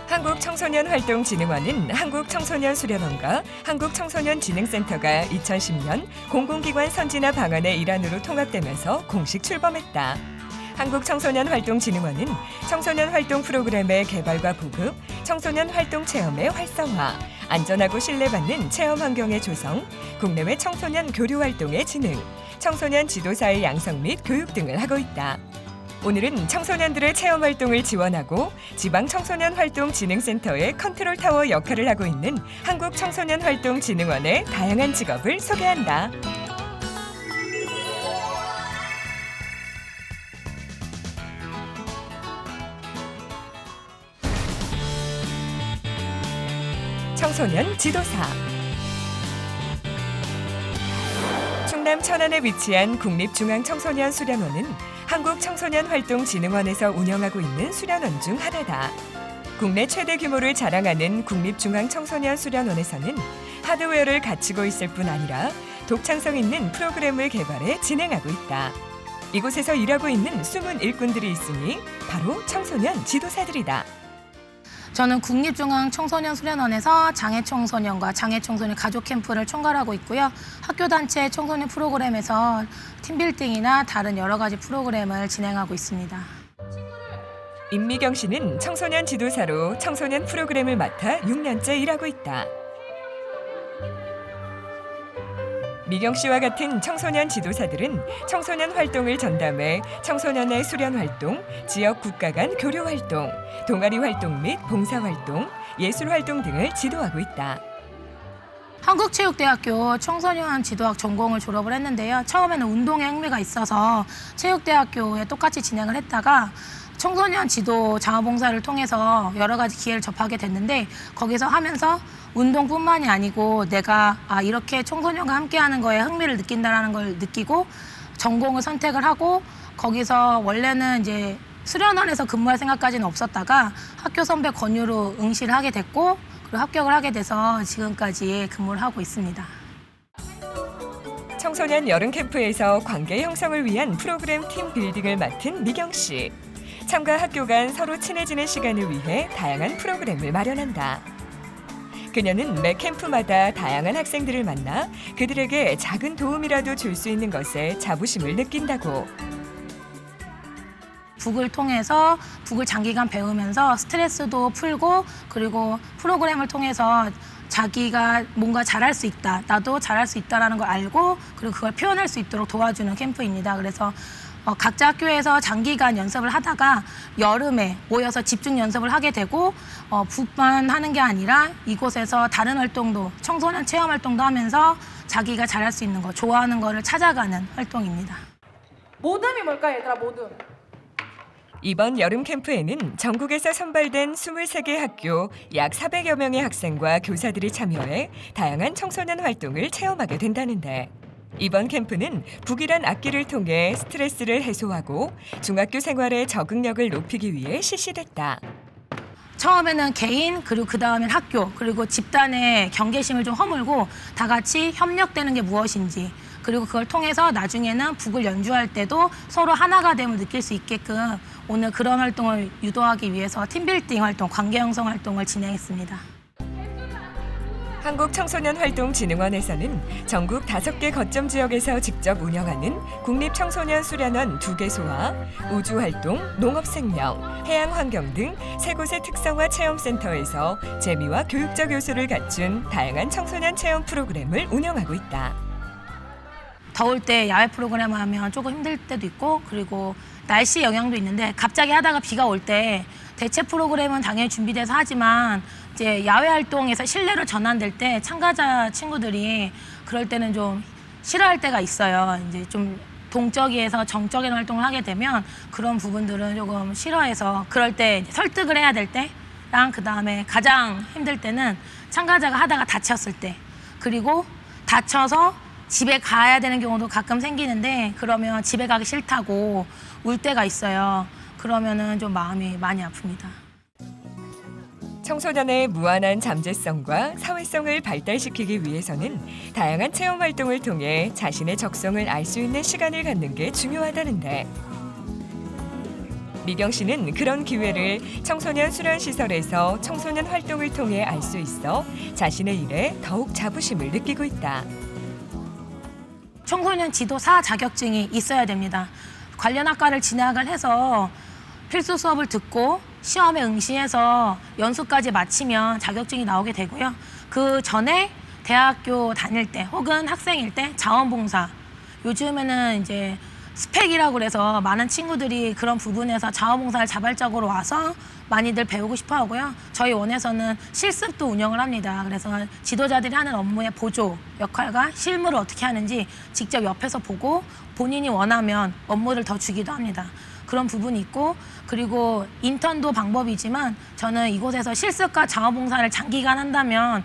한국청소년활동진흥원은 한국청소년수련원과 한국청소년진흥센터가 2010년 공공기관 선진화 방안의 일환으로 통합되면서 공식 출범했다. 한국청소년활동진흥원은 청소년활동 프로그램의 개발과 보급, 청소년활동 체험의 활성화, 안전하고 신뢰받는 체험 환경의 조성, 국내외 청소년 교류활동의 진흥, 청소년 지도사의 양성 및 교육 등을 하고 있다. 오늘은 청소년들의 체험활동을 지원하고 지방청소년활동진흥센터의 컨트롤타워 역할을 하고 있는 한국청소년활동진흥원의 다양한 직업을 소개한다. 청소년 지도사. 충남 천안에 위치한 국립중앙청소년수련원은 한국청소년활동진흥원에서 운영하고 있는 수련원 중 하나다. 국내 최대 규모를 자랑하는 국립중앙청소년수련원에서는 하드웨어를 갖추고 있을 뿐 아니라 독창성 있는 프로그램을 개발해 진행하고 있다. 이곳에서 일하고 있는 숨은 일꾼들이 있으니 바로 청소년 지도사들이다. 저는 국립중앙청소년수련원에서 장애청소년과 장애청소년 가족캠프를 총괄하고 있고요. 학교단체 청소년 프로그램에서 팀빌딩이나 다른 여러 가지 프로그램을 진행하고 있습니다. 임미경 씨는 청소년 지도사로 청소년 프로그램을 맡아 6년째 일하고 있다. 미경 씨와 같은 청소년 지도사들은 청소년 활동을 전담해 청소년의 수련 활동, 지역 국가 간 교류 활동, 동아리 활동 및 봉사 활동, 예술 활동 등을 지도하고 있다. 한국체육대학교 청소년 지도학 전공을 졸업을 했는데요. 처음에는 운동에 흥미가 있어서 체육대학교에 똑같이 진행을 했다가 청소년 지도 장학봉사를 통해서 여러 가지 기회를 접하게 됐는데 거기서 하면서 운동뿐만이 아니고 내가 이렇게 청소년과 함께하는 거에 흥미를 느낀다는 걸 느끼고 전공을 선택을 하고 거기서 원래는 이제 수련원에서 근무할 생각까지는 없었다가 학교 선배 권유로 응시를 하게 됐고 그리고 합격을 하게 돼서 지금까지 근무를 하고 있습니다. 청소년 여름 캠프에서 관계 형성을 위한 프로그램 팀 빌딩을 맡은 미경 씨. 참가 학교 간 서로 친해지는 시간을 위해 다양한 프로그램을 마련한다. 그녀는 매 캠프마다 다양한 학생들을 만나 그들에게 작은 도움이라도 줄 수 있는 것에 자부심을 느낀다고. 북을 통해서 북을 장기간 배우면서 스트레스도 풀고 그리고 프로그램을 통해서 자기가 뭔가 잘할 수 있다, 나도 잘할 수 있다는 걸 알고 그리고 그걸 표현할 수 있도록 도와주는 캠프입니다. 그래서 각자 학교에서 장기간 연습을 하다가 여름에 모여서 집중 연습을 하게 되고 북만 하는 게 아니라 이곳에서 다른 활동도 청소년 체험 활동도 하면서 자기가 잘할 수 있는 거, 좋아하는 거를 찾아가는 활동입니다. 모듬이 뭘까요, 얘들아, 모듬? 이번 여름 캠프에는 전국에서 선발된 23개 학교 약 400여 명의 학생과 교사들이 참여해 다양한 청소년 활동을 체험하게 된다는데 이번 캠프는 북이란 악기를 통해 스트레스를 해소하고 중학교 생활의 적응력을 높이기 위해 실시됐다. 처음에는 개인 그리고 그 다음엔 학교 그리고 집단의 경계심을 좀 허물고 다 같이 협력되는 게 무엇인지 그리고 그걸 통해서 나중에는 북을 연주할 때도 서로 하나가 됨을 느낄 수 있게끔 오늘 그런 활동을 유도하기 위해서 팀빌딩 활동, 관계 형성 활동을 진행했습니다. 한국청소년활동진흥원에서는 전국 5개 거점 지역에서 직접 운영하는 국립청소년수련원 2개소와 우주활동, 농업생명, 해양환경 등 3곳의 특성화 체험센터에서 재미와 교육적 요소를 갖춘 다양한 청소년 체험 프로그램을 운영하고 있다. 더울 때 야외 프로그램 하면 조금 힘들 때도 있고 그리고 날씨 영향도 있는데 갑자기 하다가 비가 올 때 대체 프로그램은 당연히 준비돼서 하지만 이제 야외 활동에서 실내로 전환될 때 참가자 친구들이 그럴 때는 좀 싫어할 때가 있어요. 이제 좀 동적이에서 정적인 활동을 하게 되면 그런 부분들은 조금 싫어해서 그럴 때 설득을 해야 될 때랑 그다음에 가장 힘들 때는 참가자가 하다가 다쳤을 때 그리고 다쳐서 집에 가야 되는 경우도 가끔 생기는데 그러면 집에 가기 싫다고 울 때가 있어요. 그러면은 좀 마음이 많이 아픕니다. 청소년의 무한한 잠재성과 사회성을 발달시키기 위해서는 다양한 체험 활동을 통해 자신의 적성을 알 수 있는 시간을 갖는 게 중요하다는데 미경 씨는 그런 기회를 청소년 수련시설에서 청소년 활동을 통해 알 수 있어 자신의 일에 더욱 자부심을 느끼고 있다. 청소년 지도사 자격증이 있어야 됩니다. 관련 학과를 진학을 해서 필수 수업을 듣고 시험에 응시해서 연수까지 마치면 자격증이 나오게 되고요. 그 전에 대학교 다닐 때 혹은 학생일 때 자원봉사, 요즘에는 이제 스펙이라고 그래서 많은 친구들이 그런 부분에서 자원봉사를 자발적으로 와서 많이들 배우고 싶어 하고요. 저희 원에서는 실습도 운영을 합니다. 그래서 지도자들이 하는 업무의 보조 역할과 실무를 어떻게 하는지 직접 옆에서 보고 본인이 원하면 업무를 더 주기도 합니다. 그런 부분이 있고, 그리고 인턴도 방법이지만 저는 이곳에서 실습과 자원봉사를 장기간 한다면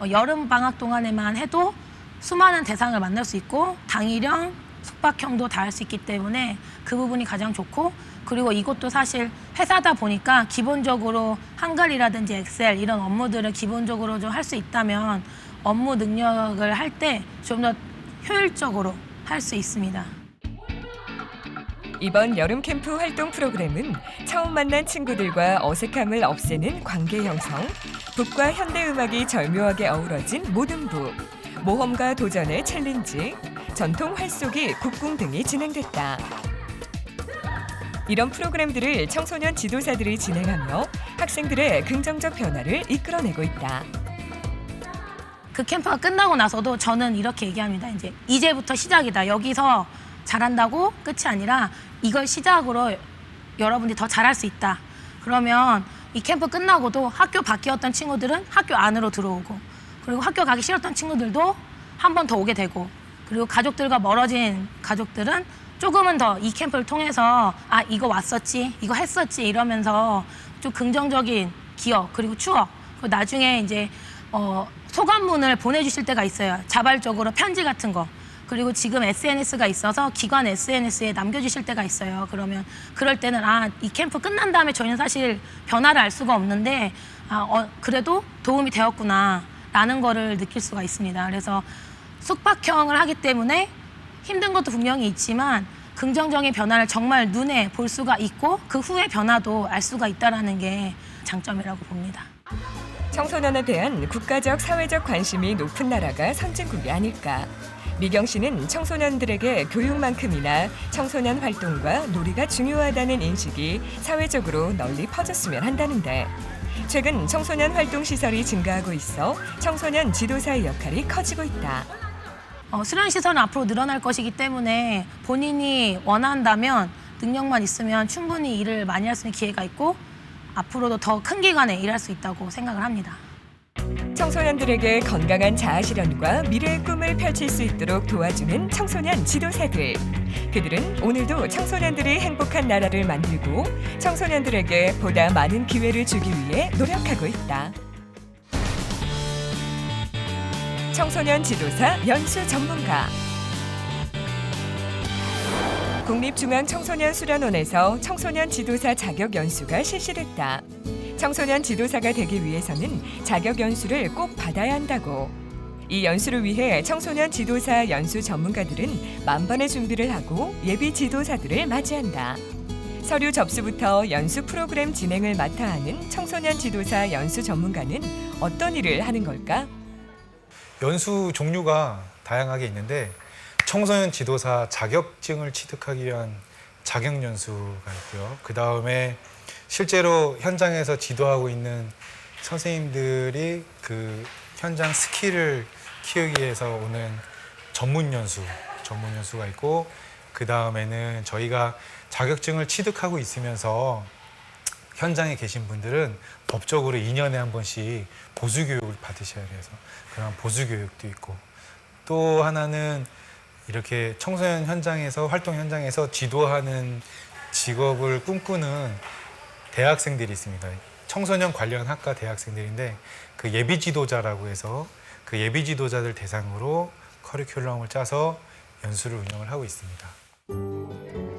여름 방학 동안에만 해도 수많은 대상을 만날 수 있고 당일형, 숙박형도 다 할 수 있기 때문에 그 부분이 가장 좋고, 그리고 이것도 사실 회사다 보니까 기본적으로 한글이라든지 엑셀 이런 업무들을 기본적으로 좀 할 수 있다면 업무 능력을 할 때 좀 더 효율적으로 할 수 있습니다. 이번 여름 캠프 활동 프로그램은 처음 만난 친구들과 어색함을 없애는 관계 형성, 북과 현대 음악이 절묘하게 어우러진 모든부, 모험과 도전의 챌린지, 전통 활쏘기, 국궁 등이 진행됐다. 이런 프로그램들을 청소년 지도사들이 진행하며 학생들의 긍정적 변화를 이끌어내고 있다. 그 캠프가 끝나고 나서도 저는 이렇게 얘기합니다. 이제부터 시작이다. 여기서 잘한다고 끝이 아니라 이걸 시작으로 여러분들이 더 잘할 수 있다. 그러면 이 캠프 끝나고도 학교 밖이었던 친구들은 학교 안으로 들어오고, 그리고 학교 가기 싫었던 친구들도 한 번 더 오게 되고, 그리고 가족들과 멀어진 가족들은 조금은 더 이 캠프를 통해서 아, 이거 왔었지, 이거 했었지 이러면서 좀 긍정적인 기억, 그리고 추억, 그리고 나중에 이제 소감문을 보내주실 때가 있어요. 자발적으로 편지 같은 거. 그리고 지금 SNS가 있어서 기관 SNS에 남겨주실 때가 있어요. 그러면 그럴 때는 아, 이 캠프 끝난 다음에 저희는 사실 변화를 알 수가 없는데 그래도 도움이 되었구나 라는 거를 느낄 수가 있습니다. 그래서 숙박형을 하기 때문에 힘든 것도 분명히 있지만 긍정적인 변화를 정말 눈에 볼 수가 있고 그 후의 변화도 알 수가 있다는 게 장점이라고 봅니다. 청소년에 대한 국가적, 사회적 관심이 높은 나라가 선진국이 아닐까. 미경 씨는 청소년들에게 교육만큼이나 청소년 활동과 놀이가 중요하다는 인식이 사회적으로 널리 퍼졌으면 한다는데 최근 청소년 활동 시설이 증가하고 있어 청소년 지도사의 역할이 커지고 있다. 수련시설은 앞으로 늘어날 것이기 때문에 본인이 원한다면 능력만 있으면 충분히 일을 많이 할 수 있는 기회가 있고 앞으로도 더 큰 기관에 일할 수 있다고 생각을 합니다. 청소년들에게 건강한 자아실현과 미래의 꿈을 펼칠 수 있도록 도와주는 청소년 지도사들. 그들은 오늘도 청소년들이 행복한 나라를 만들고 청소년들에게 보다 많은 기회를 주기 위해 노력하고 있다. 청소년 지도사 연수 전문가. 국립중앙청소년수련원에서 청소년 지도사 자격 연수가 실시됐다. 청소년 지도사가 되기 위해서는 자격 연수를 꼭 받아야 한다고. 이 연수를 위해 청소년 지도사 연수 전문가들은 만반의 준비를 하고 예비 지도사들을 맞이한다. 서류 접수부터 연수 프로그램 진행을 맡아 하는 청소년 지도사 연수 전문가는 어떤 일을 하는 걸까? 연수 종류가 다양하게 있는데 청소년 지도사 자격증을 취득하기 위한 자격 연수가 있고요. 그 다음에 실제로 현장에서 지도하고 있는 선생님들이 그 현장 스킬을 키우기 위해서 오는 전문 연수가 있고, 그 다음에는 저희가 자격증을 취득하고 있으면서 현장에 계신 분들은 법적으로 2년에 한 번씩 보수 교육을 받으셔야 돼서 그런 보수 교육도 있고, 또 하나는 이렇게 청소년 현장에서 활동 현장에서 지도하는 직업을 꿈꾸는 대학생들이 있습니다. 청소년 관련 학과 대학생들인데 그 예비 지도자라고 해서 그 예비 지도자들 대상으로 커리큘럼을 짜서 연수를 운영을 하고 있습니다.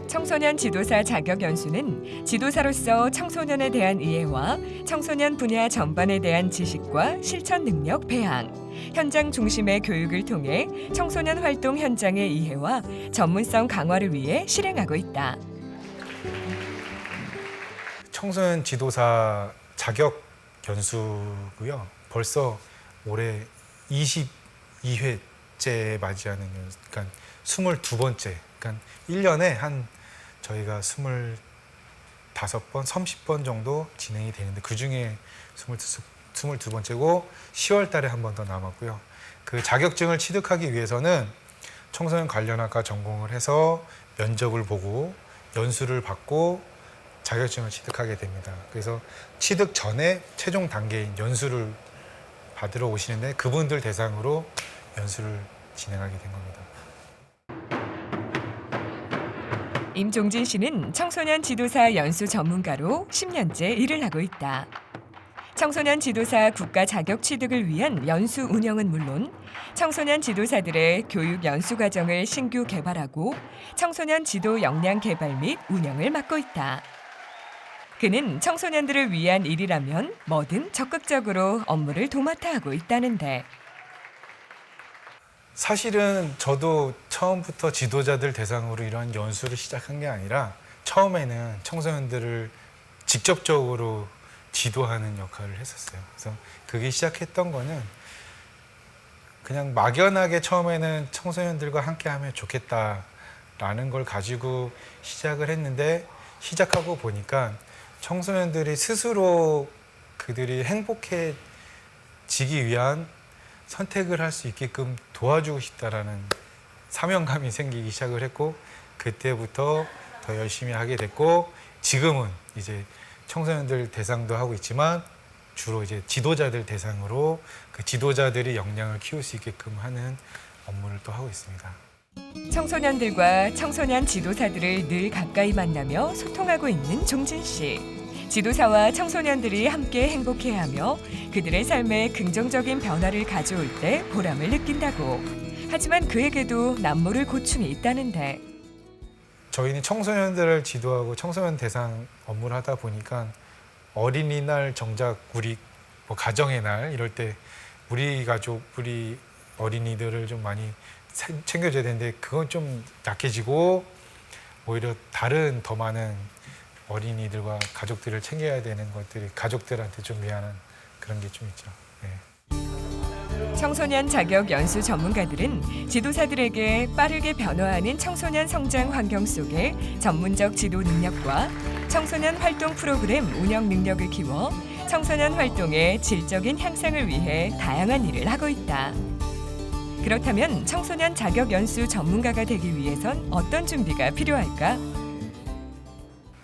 청소년 지도사 자격 연수는 지도사로서 청소년에 대한 이해와 청소년 분야 전반에 대한 지식과 실천 능력 배양, 현장 중심의 교육을 통해 청소년 활동 현장의 이해와 전문성 강화를 위해 실행하고 있다. 청소년 지도사 자격 연수고요. 벌써 올해 22회째 맞이하는 연수, 그러니까 22번째. 그러니까 1년에 한 저희가 25번, 30번 정도 진행이 되는데 그중에 22번째고 10월 달에 한 번 더 남았고요. 그 자격증을 취득하기 위해서는 청소년 관련학과 전공을 해서 면접을 보고 연수를 받고 자격증을 취득하게 됩니다. 그래서 취득 전에 최종 단계인 연수를 받으러 오시는데 그분들 대상으로 연수를 진행하게 된 겁니다. 임종진 씨는 청소년 지도사 연수 전문가로 10년째 일을 하고 있다. 청소년 지도사 국가 자격 취득을 위한 연수 운영은 물론 청소년 지도사들의 교육 연수 과정을 신규 개발하고 청소년 지도 역량 개발 및 운영을 맡고 있다. 그는 청소년들을 위한 일이라면 뭐든 적극적으로 업무를 도맡아 하고 있다는데. 사실은 저도 처음부터 지도자들 대상으로 이런 연수를 시작한 게 아니라 처음에는 청소년들을 직접적으로 지도하는 역할을 했었어요. 그래서 그게 시작했던 거는 그냥 막연하게 처음에는 청소년들과 함께하면 좋겠다라는 걸 가지고 시작을 했는데 시작하고 보니까 청소년들이 스스로 그들이 행복해지기 위한 선택을 할 수 있게끔 도와주고 싶다라는 사명감이 생기기 시작을 했고 그때부터 더 열심히 하게 됐고 지금은 이제 청소년들 대상도 하고 있지만 주로 이제 지도자들 대상으로 그 지도자들이 역량을 키울 수 있게끔 하는 업무를 또 하고 있습니다. 청소년들과 청소년 지도사들을 늘 가까이 만나며 소통하고 있는 종진 씨. 지도사와 청소년들이 함께 행복해하며 그들의 삶에 긍정적인 변화를 가져올 때 보람을 느낀다고. 하지만 그에게도 남모를 고충이 있다는데. 저희는 청소년들을 지도하고 청소년 대상 업무를 하다 보니까 어린이날 정작 우리 뭐 가정의 날 이럴 때 우리 가족, 우리 어린이들을 좀 많이 챙겨줘야 되는데 그건 좀 약해지고 오히려 다른 더 많은 어린이들과 가족들을 챙겨야 되는 것들이 가족들한테 좀 미안한 그런 게 좀 있죠. 네. 청소년 자격 연수 전문가들은 지도사들에게 빠르게 변화하는 청소년 성장 환경 속에 전문적 지도 능력과 청소년 활동 프로그램 운영 능력을 키워 청소년 활동의 질적인 향상을 위해 다양한 일을 하고 있다. 그렇다면 청소년 자격 연수 전문가가 되기 위해선 어떤 준비가 필요할까?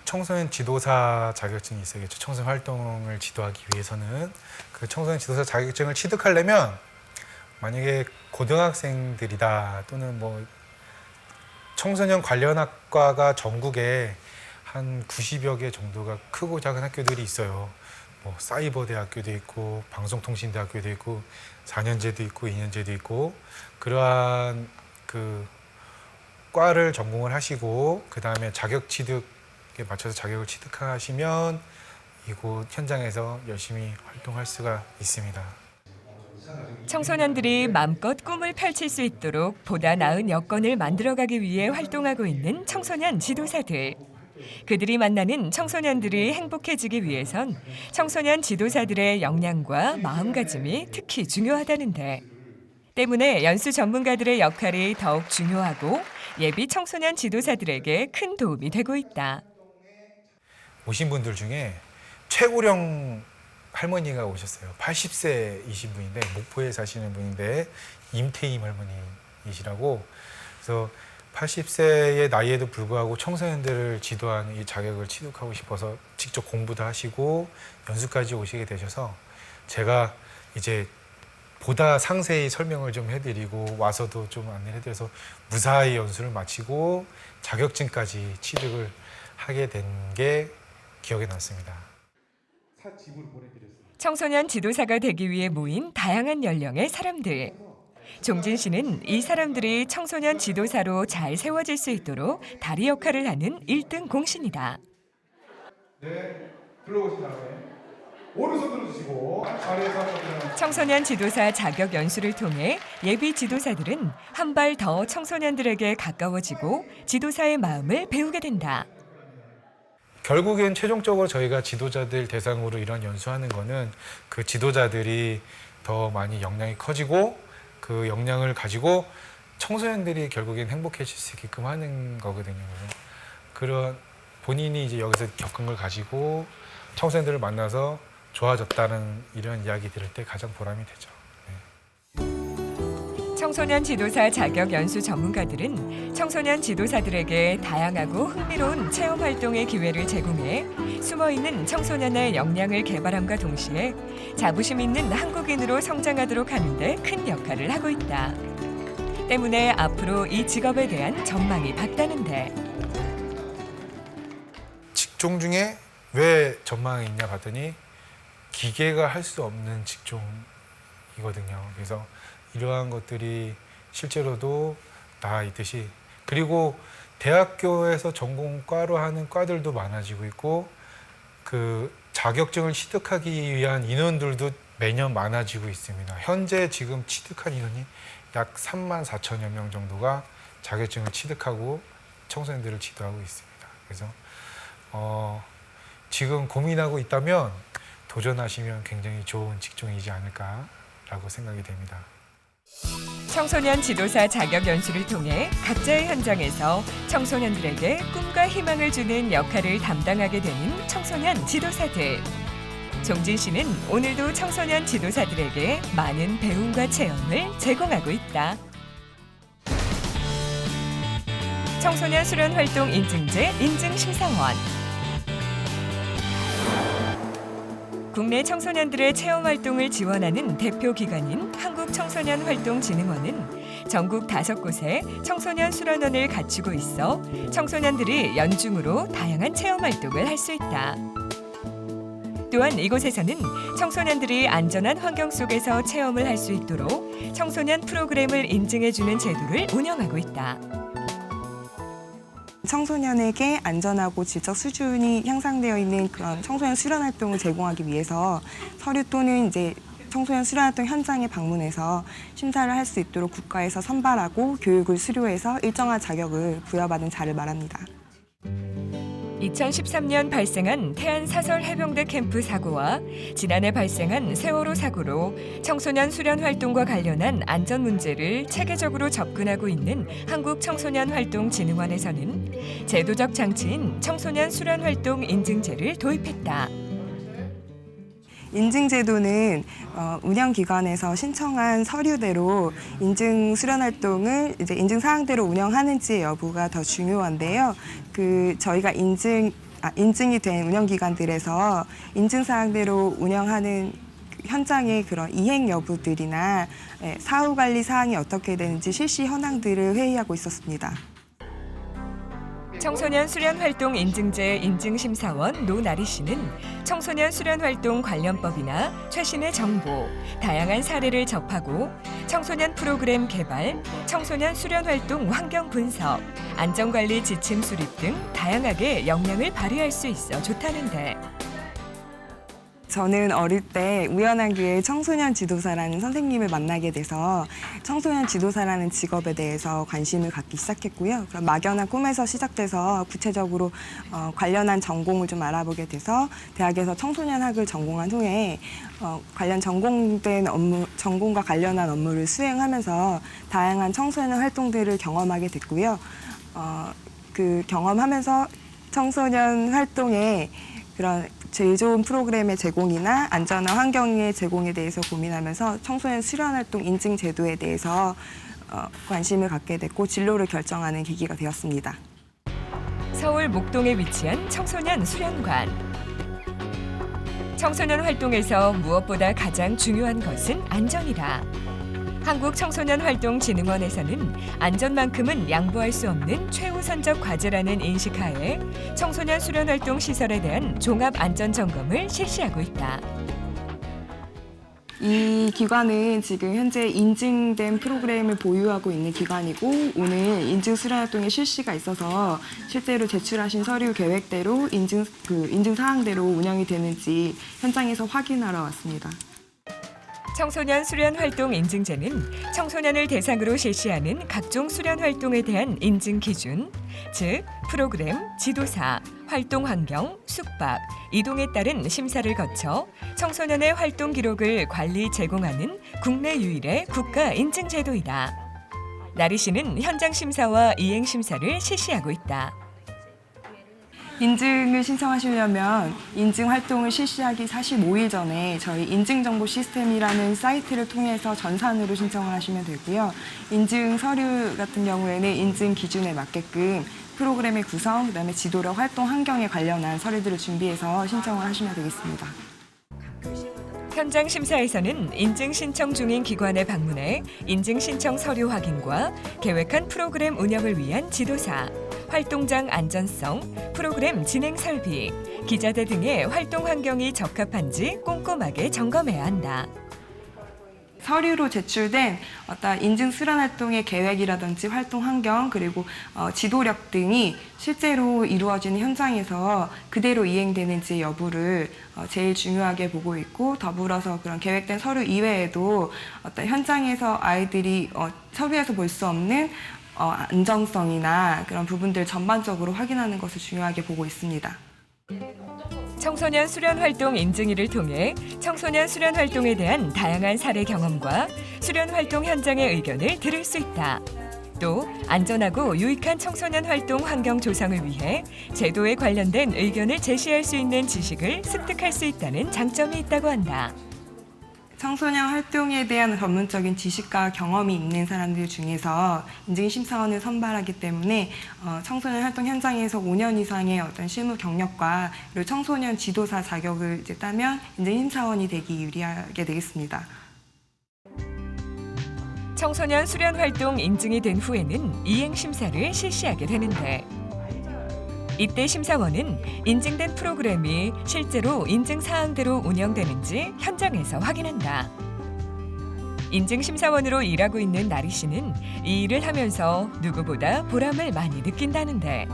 청소년 지도사 자격증이 있어야겠죠. 청소년 활동을 지도하기 위해서는 그 청소년 지도사 자격증을 취득하려면 만약에 고등학생들이다 또는 뭐 청소년 관련 학과가 전국에 한 90여 개 정도가 크고 작은 학교들이 있어요. 뭐 사이버대학교도 있고 방송통신대학교도 있고 4년제도 있고 2년제도 있고 그러한 그 과를 전공을 하시고 그 다음에 자격 취득에 맞춰서 자격을 취득하시면 이곳 현장에서 열심히 활동할 수가 있습니다. 청소년들이 마음껏 꿈을 펼칠 수 있도록 보다 나은 여건을 만들어가기 위해 활동하고 있는 청소년 지도사들. 그들이 만나는 청소년들이 행복해지기 위해선 청소년 지도사들의 역량과 마음가짐이 특히 중요하다는데. 때문에 연수 전문가들의 역할이 더욱 중요하고 예비 청소년 지도사들에게 큰 도움이 되고 있다. 오신 분들 중에 최고령 할머니가 오셨어요. 80세이신 분인데 목포에 사시는 분인데 임태임 할머니이시라고. 그래서 80세의 나이에도 불구하고 청소년들을 지도하는 이 자격을 취득하고 싶어서 직접 공부도 하시고 연수까지 오시게 되셔서 제가 이제 보다 상세히 설명을 좀 해드리고 와서도 좀 안내를 해드려서 무사히 연수를 마치고 자격증까지 취득을 하게 된 게 기억에 남습니다. 청소년 지도사가 되기 위해 모인 다양한 연령의 사람들. 종진 씨는 이 사람들이 청소년 지도사로 잘 세워질 수 있도록 다리 역할을 하는 1등 공신이다. 네, 들어오신 다음에 오른손 들어주시고 아래에서 한번 청소년 지도사 자격 연수를 통해 예비 지도사들은 한 발 더 청소년들에게 가까워지고 지도사의 마음을 배우게 된다. 결국엔 최종적으로 저희가 지도자들 대상으로 이런 연수하는 거는 그 지도자들이 더 많이 역량이 커지고 그 역량을 가지고 청소년들이 결국엔 행복해질 수 있게끔 하는 거거든요. 그런 본인이 이제 여기서 겪은 걸 가지고 청소년들을 만나서 좋아졌다는 이런 이야기 들을 때 가장 보람이 되죠. 청소년 지도사 자격 연수 전문가들은 청소년 지도사들에게 다양하고 흥미로운 체험 활동의 기회를 제공해 숨어있는 청소년의 역량을 개발함과 동시에 자부심 있는 한국인으로 성장하도록 하는 데 큰 역할을 하고 있다. 때문에 앞으로 이 직업에 대한 전망이 밝다는데 직종 중에 왜 전망이 있냐 봤더니 기계가 할 수 없는 직종이거든요. 그래서 이러한 것들이 실제로도 다 있듯이 그리고 대학교에서 전공과로 하는 과들도 많아지고 있고 그 자격증을 취득하기 위한 인원들도 매년 많아지고 있습니다. 현재 지금 취득한 인원이 약 3만 4천여 명 정도가 자격증을 취득하고 청소년들을 지도하고 있습니다. 그래서 지금 고민하고 있다면 도전하시면 굉장히 좋은 직종이지 않을까라고 생각이 됩니다. 청소년 지도사 자격 연수를 통해 각자의 현장에서 청소년들에게 꿈과 희망을 주는 역할을 담당하게 되는 청소년 지도사들. 종진 씨는 오늘도 청소년 지도사들에게 많은 배움과 체험을 제공하고 있다. 청소년 수련 활동 인증제 인증 심사원. 국내 청소년들의 체험 활동을 지원하는 대표 기관인 한국청소년활동진흥원은 전국 5곳에 청소년 수련원을 갖추고 있어 청소년들이 연중으로 다양한 체험 활동을 할 수 있다. 또한 이곳에서는 청소년들이 안전한 환경 속에서 체험을 할 수 있도록 청소년 프로그램을 인증해주는 제도를 운영하고 있다. 청소년에게 안전하고 질적 수준이 향상되어 있는 그런 청소년 수련 활동을 제공하기 위해서 서류 또는 이제 청소년 수련 활동 현장에 방문해서 심사를 할 수 있도록 국가에서 선발하고 교육을 수료해서 일정한 자격을 부여받은 자를 말합니다. 2013년 발생한 태안 사설 해병대 캠프 사고와 지난해 발생한 세월호 사고로 청소년 수련 활동과 관련한 안전 문제를 체계적으로 접근하고 있는 한국청소년활동진흥원에서는 제도적 장치인 청소년 수련 활동 인증제를 도입했다. 인증제도는 운영기관에서 신청한 서류대로 인증 수련 활동을 이제 인증 사항대로 운영하는지 여부가 더 중요한데요. 저희가 인증이 된 운영기관들에서 인증 사항대로 운영하는 현장의 그런 이행 여부들이나 사후 관리 사항이 어떻게 되는지 실시 현황들을 회의하고 있었습니다. 청소년 수련활동 인증제 인증심사원 노나리 씨는 청소년 수련활동 관련법이나 최신의 정보, 다양한 사례를 접하고 청소년 프로그램 개발, 청소년 수련활동 환경 분석, 안전관리 지침 수립 등 다양하게 역량을 발휘할 수 있어 좋다는데 저는 어릴 때 우연한 기회에 청소년 지도사라는 선생님을 만나게 돼서 청소년 지도사라는 직업에 대해서 관심을 갖기 시작했고요. 그럼 막연한 꿈에서 시작돼서 구체적으로 관련한 전공을 좀 알아보게 돼서 대학에서 청소년학을 전공한 후에 관련 전공과 관련한 업무를 수행하면서 다양한 청소년 활동들을 경험하게 됐고요. 그 경험하면서 청소년 활동에 그런 제일 좋은 프로그램의 제공이나 안전한 환경의 제공에 대해서 고민하면서 청소년 수련활동 인증 제도에 대해서 관심을 갖게 됐고 진로를 결정하는 계기가 되었습니다. 서울 목동에 위치한 청소년 수련관. 청소년 활동에서 무엇보다 가장 중요한 것은 안전이다. 한국청소년활동진흥원에서는 안전만큼은 양보할 수 없는 최우선적 과제라는 인식하에 청소년 수련활동 시설에 대한 종합안전점검을 실시하고 있다. 이 기관은 지금 현재 인증된 프로그램을 보유하고 있는 기관이고 오늘 인증 수련 활동의 실시가 있어서 실제로 제출하신 서류 계획대로 인증 사항대로 운영이 되는지 현장에서 확인하러 왔습니다. 청소년 수련 활동 인증제는 청소년을 대상으로 실시하는 각종 수련 활동에 대한 인증 기준, 즉 프로그램, 지도사, 활동 환경, 숙박, 이동에 따른 심사를 거쳐 청소년의 활동 기록을 관리 제공하는 국내 유일의 국가 인증 제도이다. 나리 씨는 현장 심사와 이행 심사를 실시하고 있다. 인증을 신청하시려면 인증 활동을 실시하기 45일 전에 저희 인증정보 시스템이라는 사이트를 통해서 전산으로 신청을 하시면 되고요. 인증 서류 같은 경우에는 인증 기준에 맞게끔 프로그램의 구성, 그다음에 지도력 활동 환경에 관련한 서류들을 준비해서 신청을 하시면 되겠습니다. 현장 심사에서는 인증 신청 중인 기관에 방문해 인증 신청 서류 확인과 계획한 프로그램 운영을 위한 지도사, 활동장 안전성, 프로그램 진행 설비, 기자재 등의 활동 환경이 적합한지 꼼꼼하게 점검해야 한다. 서류로 제출된 어떤 인증 수련 활동의 계획이라든지 활동 환경 그리고 지도력 등이 실제로 이루어지는 현장에서 그대로 이행되는지 여부를 제일 중요하게 보고 있고 더불어서 그런 계획된 서류 이외에도 어떤 현장에서 아이들이 서류에서 볼 수 없는 안정성이나 그런 부분들 전반적으로 확인하는 것을 중요하게 보고 있습니다. 청소년 수련 활동 인증일을 통해 청소년 수련 활동에 대한 다양한 사례 경험과 수련 활동 현장의 의견을 들을 수 있다. 또 안전하고 유익한 청소년 활동 환경 조성을 위해 제도에 관련된 의견을 제시할 수 있는 지식을 습득할 수 있다는 장점이 있다고 한다. 청소년 활동에 대한 전문적인 지식과 경험이 있는 사람들 중에서 인증심사원을 선발하기 때문에 청소년 활동 현장에서 5년 이상의 어떤 실무 경력과 그리고 청소년 지도사 자격을 따면 인증심사원이 되기 유리하게 되겠습니다. 청소년 수련 활동 인증이 된 후에는 이행 심사를 실시하게 되는데 이때 심사원은 인증된 프로그램이 실제로 인증 사항대로 운영되는지 현장에서 확인한다. 인증 심사원으로 일하고 있는 나리 씨는 이 일을 하면서 누구보다 보람을 많이 느낀다는데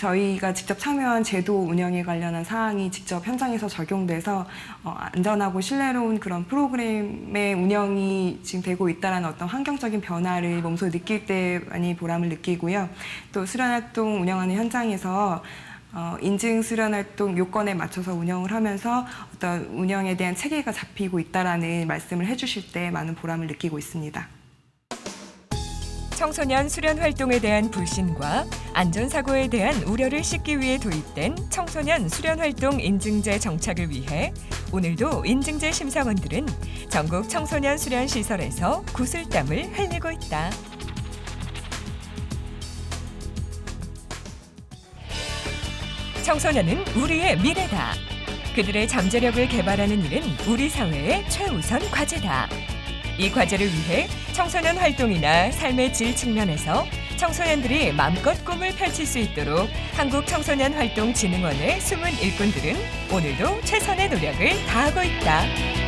저희가 직접 참여한 제도 운영에 관련한 사항이 직접 현장에서 적용돼서 안전하고 신뢰로운 그런 프로그램의 운영이 지금 되고 있다는 어떤 환경적인 변화를 몸소 느낄 때 많이 보람을 느끼고요. 또 수련활동 운영하는 현장에서 인증 수련활동 요건에 맞춰서 운영을 하면서 어떤 운영에 대한 체계가 잡히고 있다는 말씀을 해주실 때 많은 보람을 느끼고 있습니다. 청소년 수련 활동에 대한 불신과 안전사고에 대한 우려를 씻기 위해 도입된 청소년 수련 활동 인증제 정착을 위해 오늘도 인증제 심사원들은 전국 청소년 수련 시설에서 구슬땀을 흘리고 있다. 청소년은 우리의 미래다. 그들의 잠재력을 개발하는 일은 우리 사회의 최우선 과제다. 이 과제를 위해 청소년 활동이나 삶의 질 측면에서 청소년들이 마음껏 꿈을 펼칠 수 있도록 한국청소년활동진흥원의 숨은 일꾼들은 오늘도 최선의 노력을 다하고 있다.